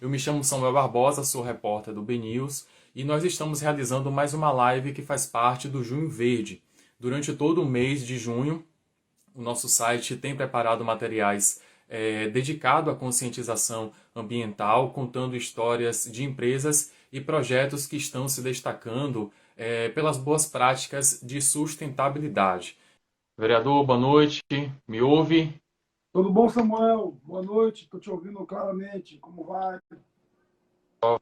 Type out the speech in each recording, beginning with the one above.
Eu me chamo Samuel Barbosa, sou repórter do BNews e nós estamos realizando mais uma live que faz parte do Junho Verde. Durante todo o mês de junho, o nosso site tem preparado materiais dedicados à conscientização ambiental, contando histórias de empresas e projetos que estão se destacando pelas boas práticas de sustentabilidade. Vereador, boa noite. Me ouve? Tudo bom, Samuel? Boa noite, estou te ouvindo claramente. Como vai? Um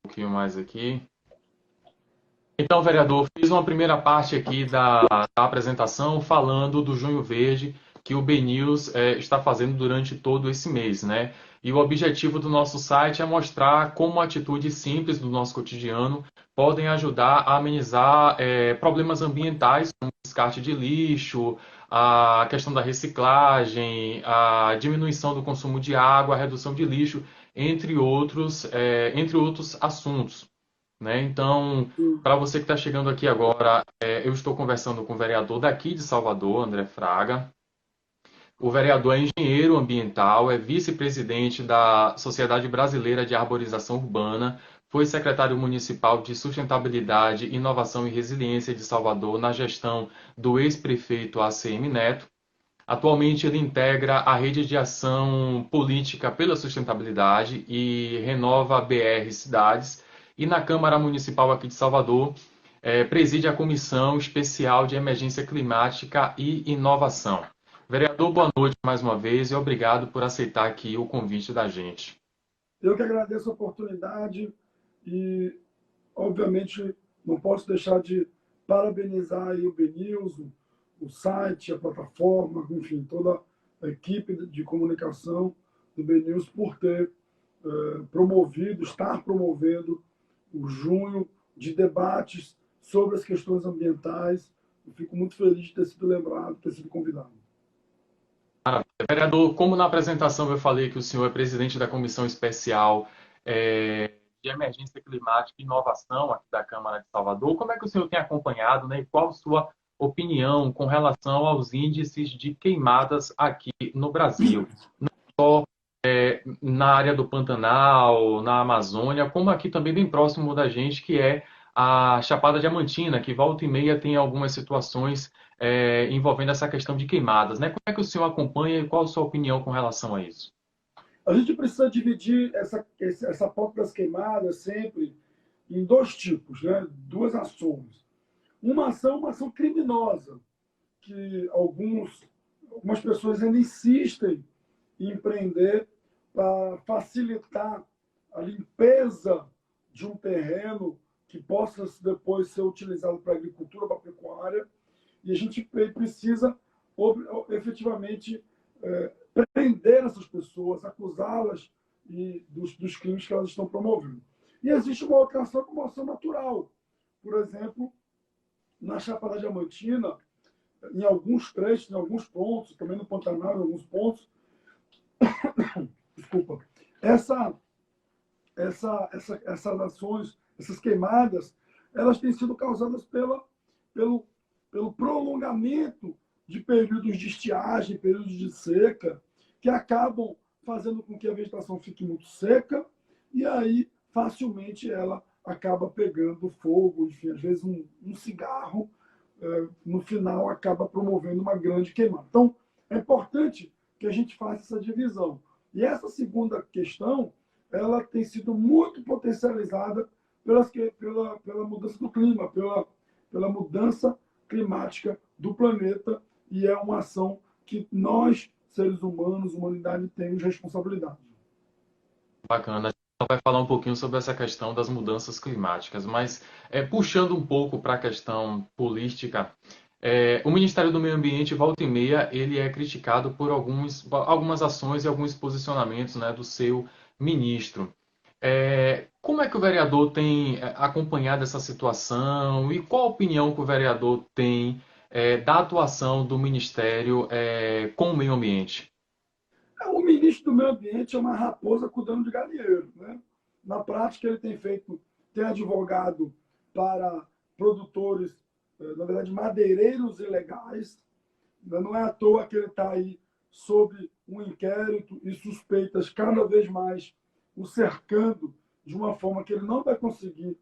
pouquinho mais aqui. Então, vereador, fiz uma primeira parte aqui da apresentação falando do Junho Verde que o BNews está fazendo durante todo esse mês, né? E o objetivo do nosso site é mostrar como atitudes simples do nosso cotidiano podem ajudar a amenizar problemas ambientais, como o descarte de lixo, a questão da reciclagem, a diminuição do consumo de água, a redução de lixo, entre outros assuntos, né? Então, para você que está chegando aqui agora, eu estou conversando com o vereador daqui de Salvador, André Fraga. O vereador é engenheiro ambiental, é vice-presidente da Sociedade Brasileira de Arborização Urbana, foi secretário municipal de Sustentabilidade, Inovação e Resiliência de Salvador na gestão do ex-prefeito ACM Neto. Atualmente ele integra a Rede de Ação Política pela Sustentabilidade e renova a BR Cidades. E na Câmara Municipal aqui de Salvador, preside a Comissão Especial de Emergência Climática e Inovação. Vereador, boa noite mais uma vez e obrigado por aceitar aqui o convite da gente. Eu que agradeço a oportunidade e, obviamente, não posso deixar de parabenizar aí o BNews, o site, a plataforma, enfim, toda a equipe de comunicação do BNews por ter promovido, estar promovendo o junho de debates sobre as questões ambientais. Eu fico muito feliz de ter sido lembrado, ter sido convidado. Vereador, como na apresentação eu falei que o senhor é presidente da Comissão Especial de Emergência Climática e Inovação aqui da Câmara de Salvador, como é que o senhor tem acompanhado, né, e qual a sua opinião com relação aos índices de queimadas aqui no Brasil? Na área do Pantanal, na Amazônia, como aqui também bem próximo da gente, que é a Chapada Diamantina, que volta e meia tem algumas situações envolvendo essa questão de queimadas, né? Como é que o senhor acompanha e qual a sua opinião com relação a isso? A gente precisa dividir essa pauta das queimadas sempre em dois tipos, né? Duas ações. Uma ação criminosa, que algumas pessoas ainda insistem em empreender para facilitar a limpeza de um terreno que possa depois ser utilizado para agricultura, para pecuária, e a gente precisa efetivamente prender essas pessoas, acusá-las dos crimes que elas estão promovendo. E existe uma outra ação como ação natural. Por exemplo, na Chapada Diamantina, em alguns trechos, em alguns pontos, também no Pantanal, em alguns pontos, desculpa, essa, essas ações, essas queimadas, elas têm sido causadas pelo, pelo prolongamento de períodos de estiagem, períodos de seca, que acabam fazendo com que a vegetação fique muito seca e aí facilmente ela acaba pegando fogo, enfim, às vezes um cigarro, no final acaba promovendo uma grande queimada. Então, é importante que a gente faça essa divisão. E essa segunda questão, ela tem sido muito potencializada pela mudança do clima, pela mudança climática do planeta, e é uma ação que nós, seres humanos, humanidade, temos responsabilidade. Bacana. A gente vai falar um pouquinho sobre essa questão das mudanças climáticas, mas puxando um pouco para a questão política, o Ministério do Meio Ambiente, volta e meia, ele é criticado por algumas ações e alguns posicionamentos, né, do seu ministro. Como é que o vereador tem acompanhado essa situação e qual a opinião que o vereador tem da atuação do Ministério com o meio ambiente? O ministro do Meio Ambiente é uma raposa cuidando de galinheiro. Né? Na prática, ele tem advogado para produtores, na verdade, madeireiros ilegais. Não é à toa que ele está aí sob um inquérito e suspeitas cada vez mais o cercando de uma forma que ele não vai conseguir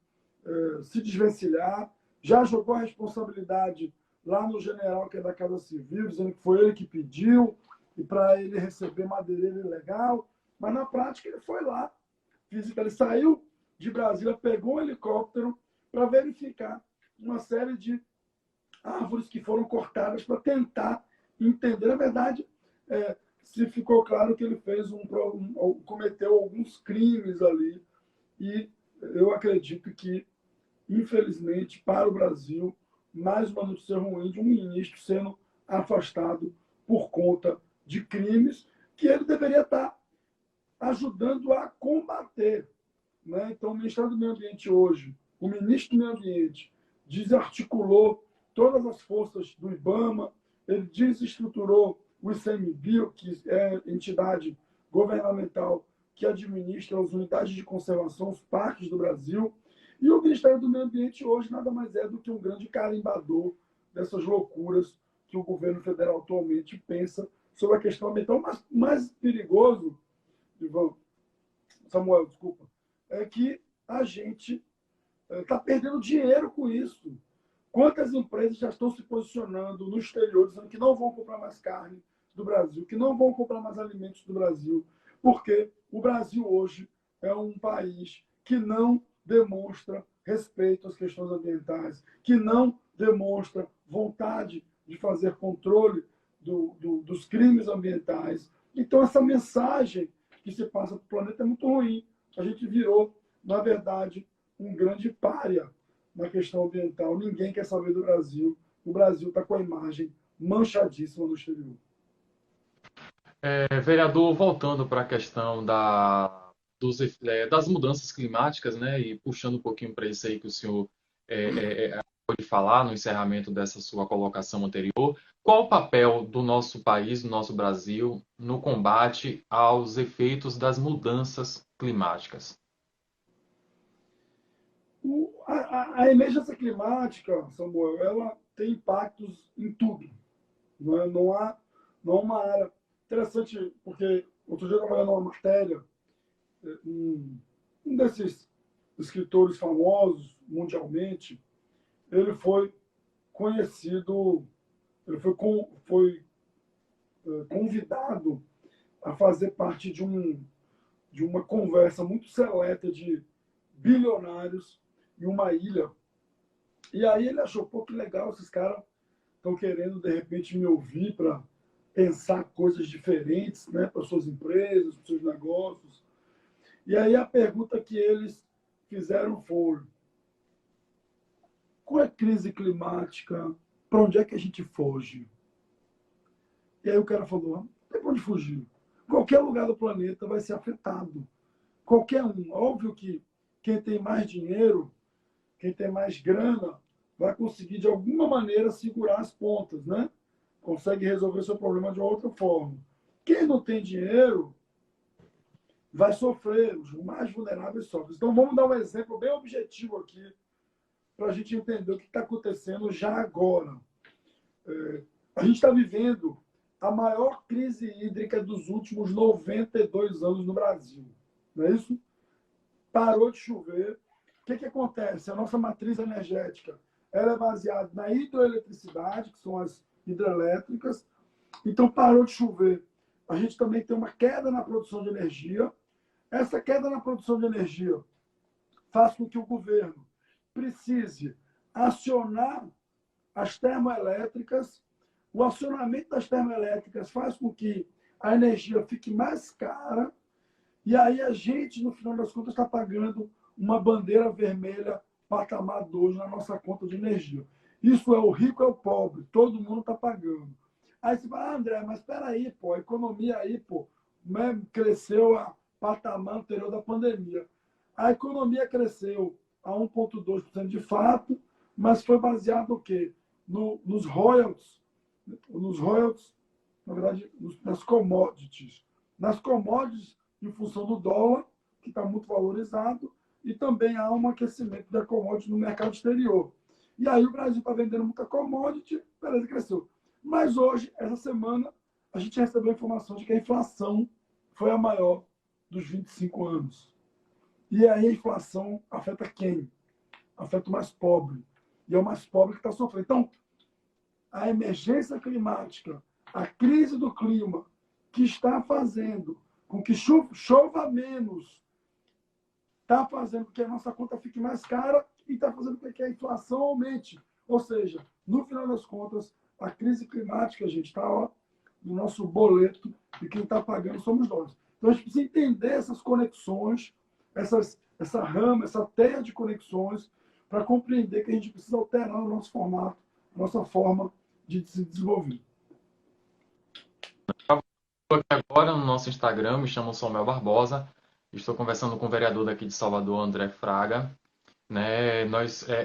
se desvencilhar. Já jogou a responsabilidade lá no general, que é da Casa Civil, dizendo que foi ele que pediu, e para ele receber madeireiro ilegal. Mas, na prática, ele foi lá. Ele saiu de Brasília, pegou um helicóptero para verificar uma série de árvores que foram cortadas para tentar entender. Na verdade, se ficou claro que ele fez cometeu alguns crimes ali. E eu acredito que, infelizmente, para o Brasil, mais uma notícia ruim de um ministro sendo afastado por conta de crimes que ele deveria estar ajudando a combater. Né? Então, o Ministério do Meio Ambiente hoje, o ministro do Meio Ambiente, desarticulou todas as forças do IBAMA, ele desestruturou o ICMBio, que é a entidade governamental que administra as unidades de conservação, os parques do Brasil. E o Ministério do Meio Ambiente hoje nada mais é do que um grande carimbador dessas loucuras que o governo federal atualmente pensa sobre a questão ambiental. Mas mais perigoso, Samuel, desculpa, é que a gente está perdendo dinheiro com isso. Quantas empresas já estão se posicionando no exterior, dizendo que não vão comprar mais carne do Brasil, que não vão comprar mais alimentos do Brasil, porque o Brasil hoje é um país que não demonstra respeito às questões ambientais, que não demonstra vontade de fazer controle dos crimes ambientais. Então, essa mensagem que se passa para o planeta é muito ruim. A gente virou, na verdade, um grande pária na questão ambiental. Ninguém quer saber do Brasil. O Brasil está com a imagem manchadíssima no exterior. Vereador, voltando para a questão das mudanças climáticas, né, e puxando um pouquinho para isso aí que o senhor pode falar no encerramento dessa sua colocação anterior, qual o papel do nosso país, do nosso Brasil, no combate aos efeitos das mudanças climáticas? A emergência climática, Samuel, ela tem impactos em tudo. Não há uma área interessante, porque outro dia eu estava lendo uma matéria, um desses escritores famosos mundialmente, ele foi conhecido, ele foi convidado a fazer parte de uma conversa muito seleta de bilionários em uma ilha. E aí ele achou, pô, que legal, esses caras estão querendo, de repente, me ouvir para pensar coisas diferentes, né, para suas empresas, para seus negócios. E aí a pergunta que eles fizeram foi: com a crise climática, para onde é que a gente foge? E aí o cara falou: não tem para onde fugir. Qualquer lugar do planeta vai ser afetado. Qualquer um. Óbvio que quem tem mais dinheiro, quem tem mais grana, vai conseguir, de alguma maneira, segurar as pontas, né? Consegue resolver seu problema de outra forma. Quem não tem dinheiro vai sofrer, os mais vulneráveis sofrem. Então, vamos dar um exemplo bem objetivo aqui, para a gente entender o que está acontecendo já agora. A gente está vivendo a maior crise hídrica dos últimos 92 anos no Brasil. Não é isso? Parou de chover. O que acontece? A nossa matriz energética ela é baseada na hidroeletricidade, que são as hidrelétricas. Então, parou de chover. A gente também tem uma queda na produção de energia. Essa queda na produção de energia faz com que o governo precise acionar as termoelétricas. O acionamento das termoelétricas faz com que a energia fique mais cara. E aí a gente, no final das contas, está pagando uma bandeira vermelha patamar 2 na nossa conta de energia. Isso é o rico, é o pobre. Todo mundo está pagando. Aí você fala: André, mas espera aí, pô, a economia aí, pô, né, cresceu a patamar anterior da pandemia. A economia cresceu a 1,2% de fato, mas foi baseado o quê? Nos royalties, na verdade, nas commodities. Nas commodities, em função do dólar, que está muito valorizado, e também há um aquecimento da commodity no mercado exterior. E aí o Brasil está vendendo muita commodity, beleza, cresceu. Mas hoje, essa semana, a gente recebeu a informação de que a inflação foi a maior dos 25 anos. E aí a inflação afeta quem? Afeta o mais pobre. E é o mais pobre que está sofrendo. Então, a emergência climática, a crise do clima, que está fazendo com que chova menos, está fazendo com que a nossa conta fique mais cara e está fazendo com que a inflação aumente. Ou seja, no final das contas, a crise climática, gente, está no nosso boleto e quem está pagando somos nós. Então, a gente precisa entender essas conexões, essa rama, essa teia de conexões, para compreender que a gente precisa alterar o nosso formato, a nossa forma de se desenvolver. Estou aqui agora no nosso Instagram, me chamo Samuel Barbosa, estou conversando com o vereador daqui de Salvador, André Fraga. Né,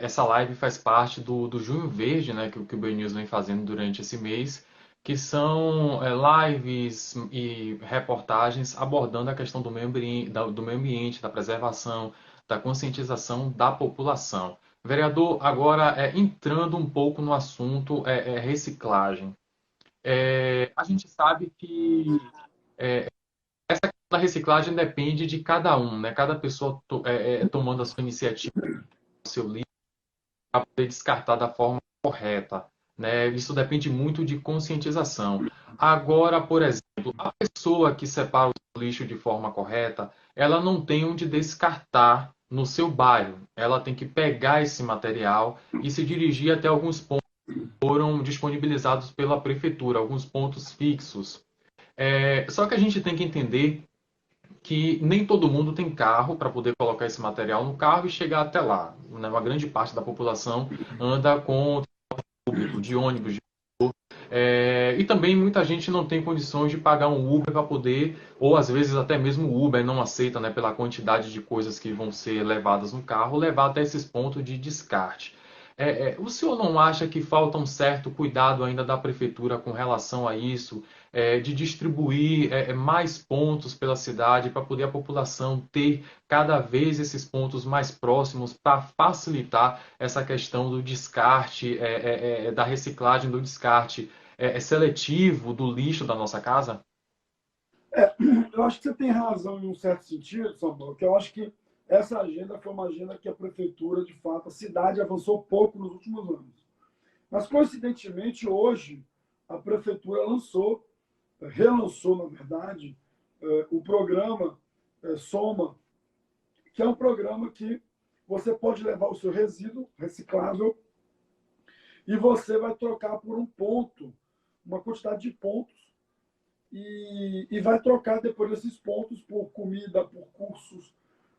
essa live faz parte do Junho Verde, né, que o BNews vem fazendo durante esse mês, que são lives e reportagens abordando a questão do meio ambiente, da preservação, da conscientização da população. Vereador, agora entrando um pouco no assunto reciclagem. A gente sabe que essa questão da reciclagem depende de cada um, né? Cada pessoa tomando a sua iniciativa, o seu livro, para poder descartar da forma correta, né? Isso depende muito de conscientização. Agora, por exemplo, a pessoa que separa o lixo de forma correta, ela não tem onde descartar no seu bairro. Ela tem que pegar esse material e se dirigir até alguns pontos que foram disponibilizados pela prefeitura, alguns pontos fixos. Só que a gente tem que entender que nem todo mundo tem carro para poder colocar esse material no carro e chegar até lá. Né? Uma grande parte da população anda com público, de ônibus. E também muita gente não tem condições de pagar um Uber para poder, ou às vezes até mesmo o Uber não aceita, né, pela quantidade de coisas que vão ser levadas no carro, levar até esses pontos de descarte. O senhor não acha que falta um certo cuidado ainda da prefeitura com relação a isso, de distribuir mais pontos pela cidade para poder a população ter cada vez esses pontos mais próximos para facilitar essa questão do descarte, da reciclagem do descarte seletivo do lixo da nossa casa? Eu acho que você tem razão em um certo sentido, Samuel, que eu acho que essa agenda foi uma agenda que a prefeitura, de fato, a cidade avançou pouco nos últimos anos. Mas, coincidentemente, hoje, a prefeitura relançou, na verdade, o programa Soma, que é um programa que você pode levar o seu resíduo reciclável e você vai trocar por um ponto, uma quantidade de pontos, e vai trocar depois desses pontos por comida, por cursos.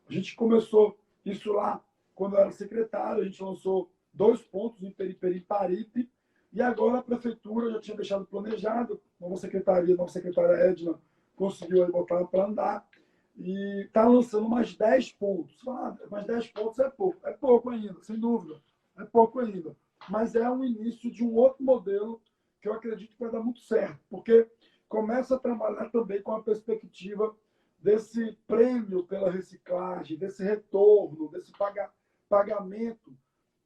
A gente começou isso lá quando eu era secretário, a gente lançou 2 pontos em Periperi e Paripe, e agora a prefeitura já tinha deixado planejado, nova secretária Edna conseguiu aí botar para andar, e está lançando mais 10 pontos. Mais 10 pontos é pouco ainda, sem dúvida, é pouco ainda. Mas é um início de um outro modelo que eu acredito que vai dar muito certo, porque começa a trabalhar também com a perspectiva desse prêmio pela reciclagem, desse retorno, desse pagamento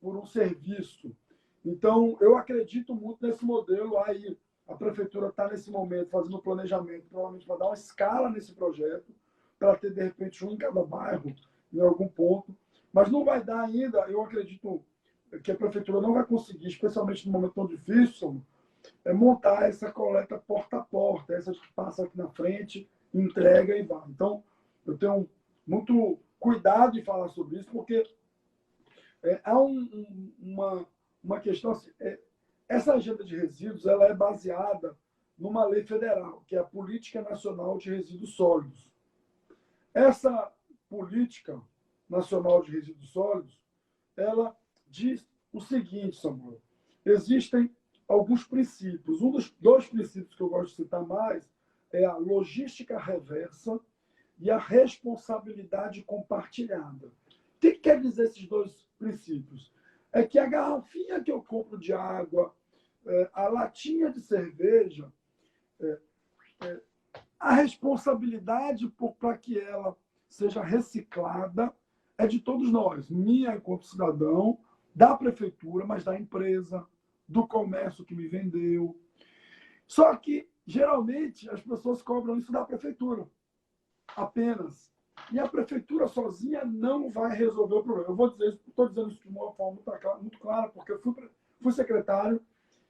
por um serviço. Então, eu acredito muito nesse modelo. Aí, a prefeitura está, nesse momento, fazendo o planejamento, provavelmente vai dar uma escala nesse projeto, para ter, de repente, um em cada bairro, em algum ponto. Mas não vai dar ainda, eu acredito que a prefeitura não vai conseguir, especialmente num momento tão difícil, montar essa coleta porta a porta, essa que passa aqui na frente, entrega e vai. Então, eu tenho muito cuidado em falar sobre isso, porque há uma questão assim, essa agenda de resíduos ela é baseada numa lei federal, que é a Política Nacional de Resíduos Sólidos. Essa Política Nacional de Resíduos Sólidos, ela diz o seguinte, Samuel, existem alguns princípios. Um dos 2 princípios que eu gosto de citar mais é a logística reversa e a responsabilidade compartilhada. O que quer dizer esses 2 princípios? É que a garrafinha que eu compro de água, a latinha de cerveja, a responsabilidade para que ela seja reciclada é de todos nós, minha enquanto cidadão, da prefeitura, mas da empresa, do comércio que me vendeu. Só que, geralmente, as pessoas cobram isso da prefeitura. apenas. E a prefeitura sozinha não vai resolver o problema. Eu vou dizer isso, estou dizendo isso de uma forma muito clara, porque eu fui secretário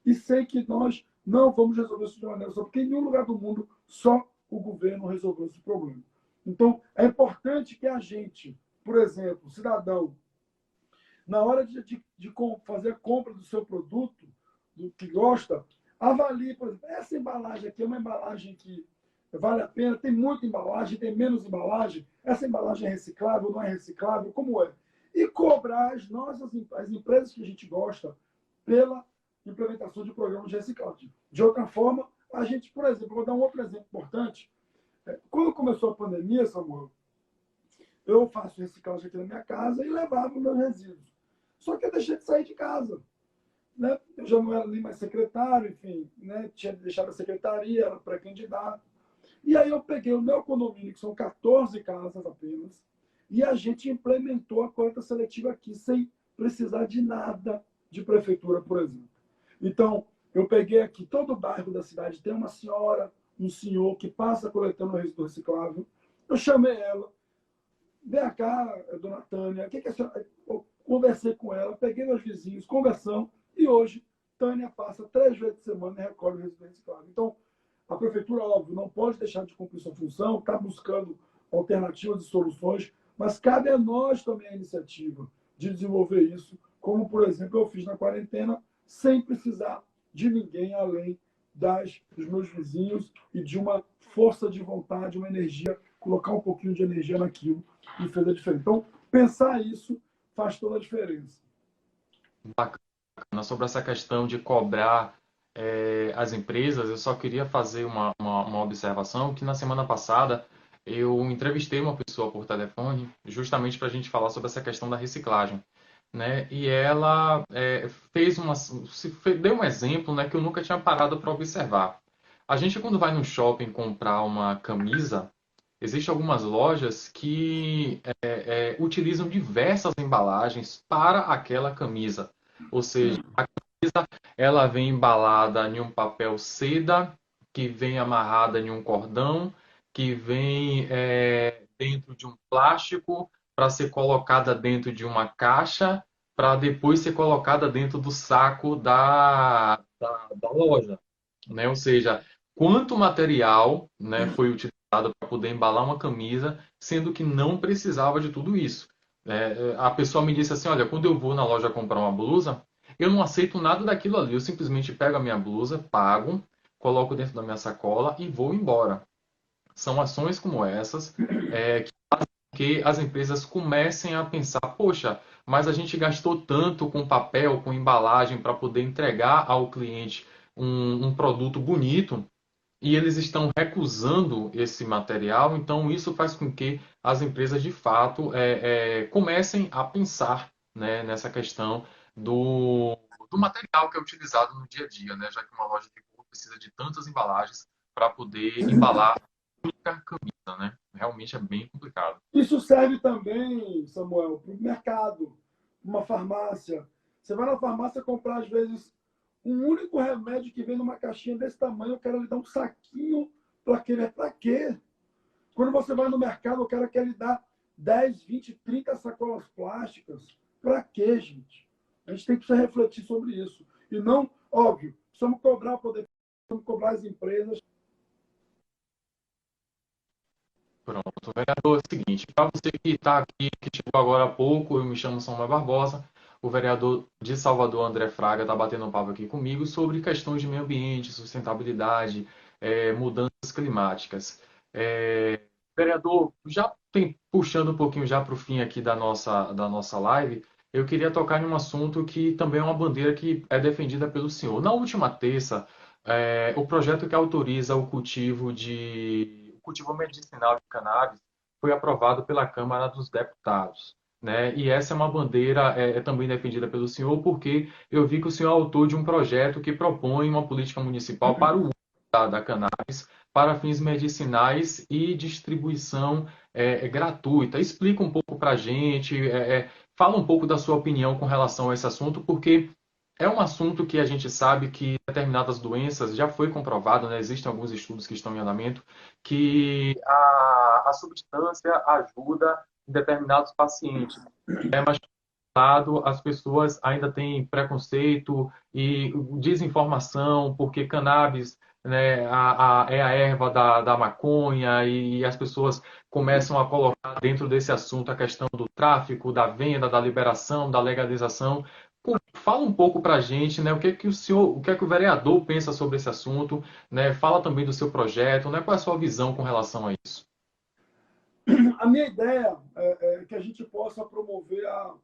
e sei que nós não vamos resolver isso de maneira só, porque em nenhum lugar do mundo só o governo resolveu esse problema. Então, é importante que a gente, por exemplo, o cidadão, na hora de fazer a compra do seu produto, do que gosta, avalie, por exemplo, essa embalagem aqui é uma embalagem que vale a pena, tem muita embalagem, tem menos embalagem, essa embalagem é reciclável, não é reciclável, como é? E cobrar as empresas que a gente gosta pela implementação de programas de reciclagem. De outra forma, a gente, por exemplo, vou dar um outro exemplo importante. Quando começou a pandemia, Samuel, eu faço reciclagem aqui na minha casa e levava meus resíduos. Só que eu deixei de sair de casa. Né? Eu já não era nem mais secretário, enfim, né? Tinha deixado a secretaria, era pré-candidato. E aí eu peguei o meu condomínio, que são 14 casas apenas, e a gente implementou a coleta seletiva aqui, sem precisar de nada de prefeitura, por exemplo. Então, eu peguei aqui, todo o bairro da cidade tem uma senhora, um senhor que passa coletando resíduo reciclável. Eu chamei ela, vem cá, dona Tânia, o que a senhora... Eu conversei com ela, peguei meus vizinhos, conversamos, e hoje Tânia passa 3 vezes por semana e recolhe o resíduo reciclável. Então, a prefeitura, óbvio, não pode deixar de cumprir sua função, está buscando alternativas e soluções, mas cabe a nós também a iniciativa de desenvolver isso, como, por exemplo, eu fiz na quarentena, sem precisar de ninguém além dos meus vizinhos e de uma força de vontade, uma energia, colocar um pouquinho de energia naquilo e fez a diferença. Então, pensar isso faz toda a diferença. Bacana. Sobre essa questão de cobrar as empresas, eu só queria fazer uma observação que na semana passada eu entrevistei uma pessoa por telefone justamente para a gente falar sobre essa questão da reciclagem. Né? E ela deu um exemplo, né, que eu nunca tinha parado para observar. A gente, quando vai no shopping comprar uma camisa, existem algumas lojas que utilizam diversas embalagens para aquela camisa. Ou seja, ela vem embalada em um papel seda, que vem amarrada em um cordão, que vem dentro de um plástico para ser colocada dentro de uma caixa, para depois ser colocada dentro do saco da loja. Né? Ou seja, quanto material, né, foi utilizado para poder embalar uma camisa, sendo que não precisava de tudo isso. A pessoa me disse assim, olha, quando eu vou na loja comprar uma blusa, eu não aceito nada daquilo ali. Eu simplesmente pego a minha blusa, pago, coloco dentro da minha sacola e vou embora. São ações como essas que as empresas comecem a pensar, poxa, mas a gente gastou tanto com papel, com embalagem para poder entregar ao cliente um produto bonito e eles estão recusando esse material, então isso faz com que as empresas de fato comecem a pensar, né, nessa questão do material que é utilizado no dia a dia, né, já que uma loja de roupa precisa de tantas embalagens para poder embalar a camisa, né? Realmente é bem complicado. Isso serve também, Samuel, para o mercado, uma farmácia. Você vai na farmácia comprar, às vezes, um único remédio que vem numa caixinha desse tamanho, eu quero lhe dar um saquinho para aquele. Para quê? Quando você vai no mercado, eu quero que ele dá 10, 20, 30 sacolas plásticas. Para quê, gente? A gente tem que refletir sobre isso. E não, óbvio, precisamos cobrar o poder, precisamos cobrar as empresas. Pronto, vereador, é o seguinte, para você que está aqui, que chegou agora há pouco, eu me chamo Samuel Barbosa, o vereador de Salvador, André Fraga, está batendo um papo aqui comigo sobre questões de meio ambiente, sustentabilidade, mudanças climáticas. Vereador, já puxando um pouquinho já para o fim aqui da nossa live, eu queria tocar em um assunto que também é uma bandeira que é defendida pelo senhor. Na última terça, o projeto que autoriza o cultivo medicinal de cannabis foi aprovado pela Câmara dos Deputados. Né? E essa é uma bandeira também defendida pelo senhor, porque eu vi que o senhor é autor de um projeto que propõe uma política municipal para o uso da cannabis para fins medicinais e distribuição gratuita. Explica um pouco para a gente, fala um pouco da sua opinião com relação a esse assunto, porque É um assunto que a gente sabe que determinadas doenças já foi comprovado, né? Existem alguns estudos que estão em andamento, que a substância ajuda em determinados pacientes. Lado, as pessoas ainda têm preconceito e desinformação, porque cannabis, né, é a erva da maconha, e as pessoas começam a colocar dentro desse assunto a questão do tráfico, da venda, da liberação, da legalização. Fala um pouco para a gente, né, o que é que o senhor, o que é que o vereador pensa sobre esse assunto, né? Fala também do seu projeto, né? Qual é a sua visão com relação a isso? A minha ideia é que a gente possa promover a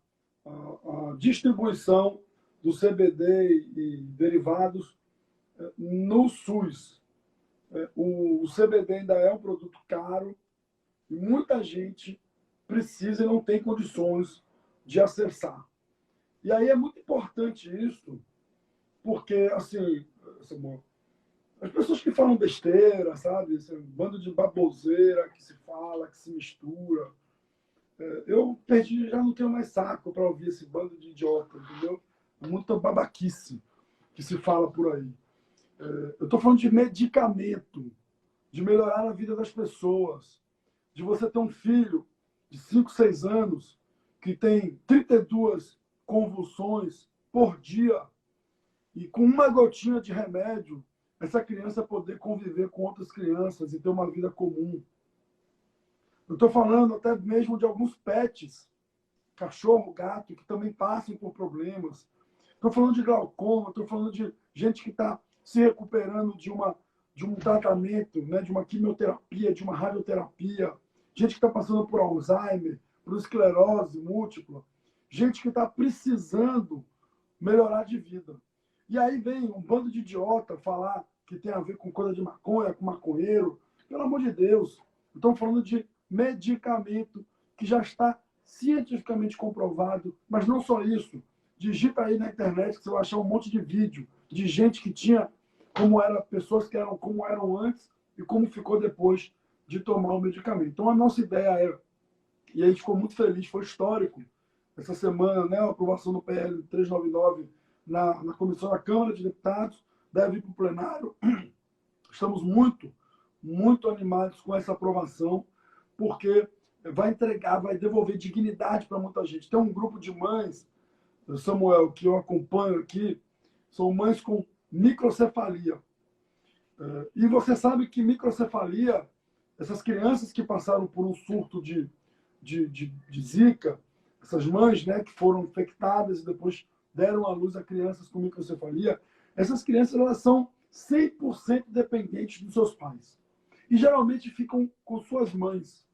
distribuição do CBD e derivados no SUS. O CBD ainda é um produto caro e muita gente precisa e não tem condições de acessar. E aí é muito importante isso, porque, assim, as pessoas que falam besteira, sabe? Esse bando de baboseira que se fala, que se mistura. Eu perdi, já não tenho mais saco para ouvir esse bando de idiota, entendeu? Muita babaquice que se fala por aí. Eu estou falando de medicamento, de melhorar a vida das pessoas, de você ter um filho de 5, 6 anos que tem 32 convulsões por dia e com uma gotinha de remédio, essa criança poder conviver com outras crianças e ter uma vida comum. Eu estou falando até mesmo de alguns pets, cachorro, gato, que também passam por problemas. Estou falando de glaucoma, estou falando de gente que está se recuperando de um tratamento, né, de uma quimioterapia, de uma radioterapia, gente que está passando por Alzheimer, por esclerose múltipla, gente que está precisando melhorar de vida. E aí vem um bando de idiota falar que tem a ver com coisa de maconha, com maconheiro. Pelo amor de Deus, estamos falando de medicamento que já está cientificamente comprovado, mas não só isso. Digita aí na internet que você vai achar um monte de vídeo de gente que tinha como era, pessoas que eram como eram antes e como ficou depois de tomar o medicamento. Então a nossa ideia é, e a gente ficou muito feliz, foi histórico, essa semana, né, a aprovação do PL 399 na comissão da Câmara de Deputados, deve ir para o plenário. Estamos muito animados com essa aprovação, porque vai entregar, vai devolver dignidade para muita gente. Tem um grupo de mães, Samuel, que eu acompanho aqui, são mães com microcefalia. E você sabe que microcefalia, essas crianças que passaram por um surto de Zika, essas mães, né, que foram infectadas e depois deram à luz a crianças com microcefalia, essas crianças elas são 100% dependentes dos seus pais. E geralmente ficam com suas mães.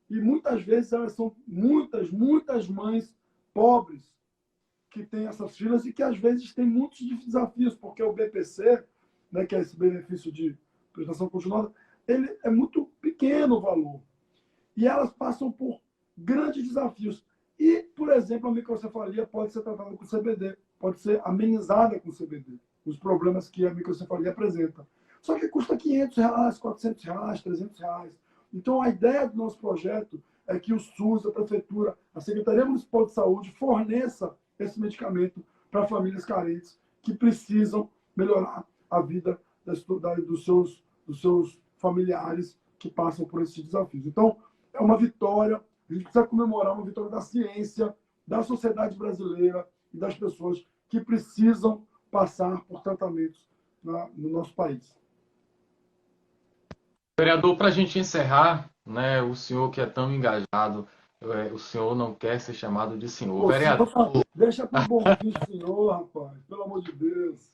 E muitas vezes elas são muitas mães pobres que têm essas filhas e que às vezes têm muitos desafios, porque o BPC, né, que é esse benefício de prestação continuada, ele é muito pequeno o valor. E elas passam por grandes desafios. E, por exemplo, a microcefalia pode ser tratada com CBD, pode ser amenizada com CBD, os problemas que a microcefalia apresenta. Só que custa R$ 500, R$ 400, R$ 300. Então, a ideia do nosso projeto é que o SUS, a Prefeitura, a Secretaria Municipal de Saúde forneça esse medicamento para famílias carentes que precisam melhorar a vida dos seus familiares que passam por esses desafios. Então, é uma vitória, a gente precisa comemorar uma vitória da ciência, da sociedade brasileira e das pessoas que precisam passar por tratamentos no nosso país. Vereador, para a gente encerrar, né, o senhor que é tão engajado, o senhor não quer ser chamado de senhor. Pô, Vereador, deixa para o bonfim, senhor, rapaz, pelo amor de Deus.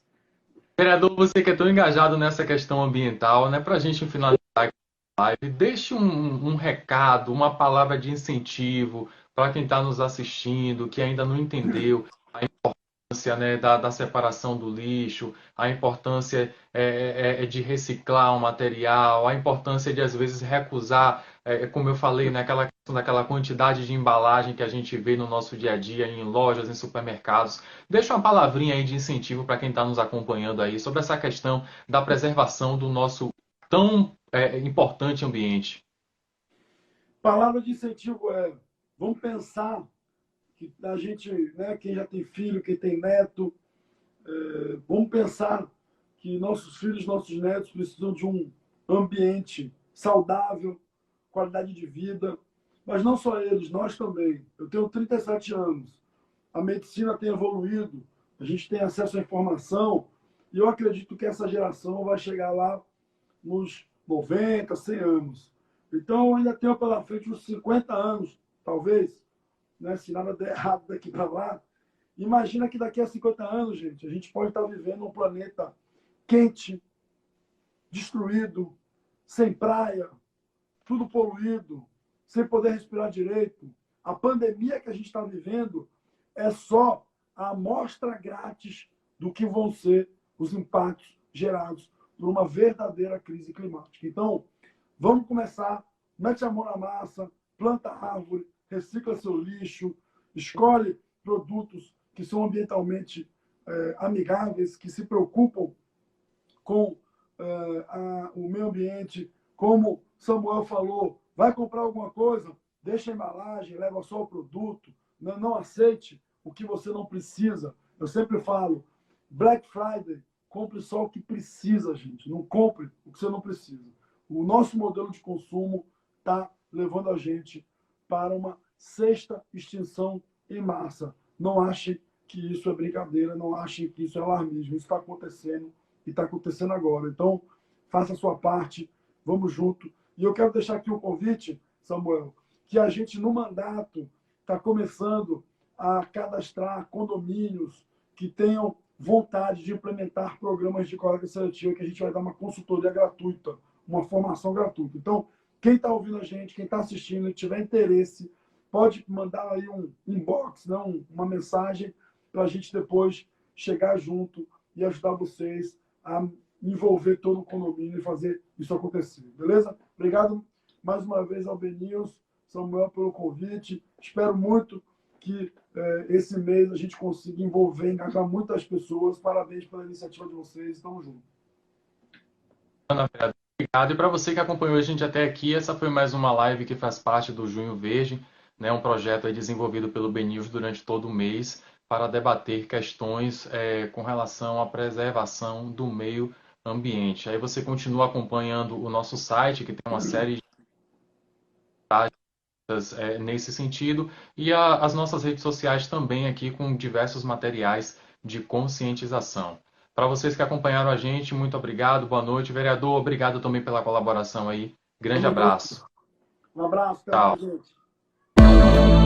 vereador, você que é tão engajado nessa questão ambiental, né, para a gente finalizar aqui a live, deixe um recado, uma palavra de incentivo para quem está nos assistindo, que ainda não entendeu importância, né, da separação do lixo, a importância de reciclar o material, a importância de, às vezes, recusar, como eu falei, naquela questão daquela quantidade de embalagem que a gente vê no nosso dia a dia, em lojas, em supermercados. Deixa uma palavrinha aí de incentivo para quem está nos acompanhando aí sobre essa questão da preservação do nosso tão importante ambiente. Palavra de incentivo é: vamos pensar que a gente, né, quem já tem filho, quem tem neto, vamos pensar que nossos filhos, nossos netos precisam de um ambiente saudável, qualidade de vida, mas não só eles, nós também. Eu tenho 37 anos, a medicina tem evoluído, a gente tem acesso à informação, e eu acredito que essa geração vai chegar lá nos 90, 100 anos. Então, eu ainda tenho pela frente uns 50 anos, talvez, né, se nada der errado daqui para lá. Imagina que daqui a 50 anos, gente, a gente pode estar vivendo um planeta quente, destruído, sem praia, tudo poluído, sem poder respirar direito. A pandemia que a gente está vivendo é só a amostra grátis do que vão ser os impactos gerados por uma verdadeira crise climática. Então, vamos começar, mete a mão na massa, planta árvore, recicla seu lixo, escolhe produtos que são ambientalmente amigáveis, que se preocupam com o meio ambiente. Como Samuel falou, vai comprar alguma coisa, deixa a embalagem, leva só o produto, não aceite o que você não precisa. Eu sempre falo, Black Friday, compre só o que precisa, gente. Não compre o que você não precisa. O nosso modelo de consumo está levando a gente para uma sexta extinção em massa. Não achem que isso é brincadeira, não achem que isso é alarmismo. Isso está acontecendo e está acontecendo agora. Então, faça a sua parte, vamos junto. E eu quero deixar aqui um convite, Samuel, que a gente, no mandato, está começando a cadastrar condomínios que tenham vontade de implementar programas de coleta seletiva, que a gente vai dar uma consultoria gratuita, uma formação gratuita. Então, quem está ouvindo a gente, quem está assistindo e tiver interesse, pode mandar aí um inbox, né, uma mensagem, para a gente depois chegar junto e ajudar vocês a envolver todo o condomínio e fazer isso acontecer. Beleza? Obrigado mais uma vez ao BNews, Samuel, pelo convite. Espero muito que esse mês a gente consiga envolver, engajar muitas pessoas. Parabéns pela iniciativa de vocês. Estamos juntos. Obrigado. E para você que acompanhou a gente até aqui, essa foi mais uma live que faz parte do Junho Verde, né, um projeto aí desenvolvido pelo BNews durante todo o mês para debater questões com relação à preservação do meio ambiente. Aí você continua acompanhando o nosso site, que tem uma série de nesse sentido, e as nossas redes sociais também aqui com diversos materiais de conscientização. Para vocês que acompanharam a gente, muito obrigado, boa noite. Vereador, obrigado também pela colaboração aí. Grande abraço. Um abraço, até Tchau. mais, gente.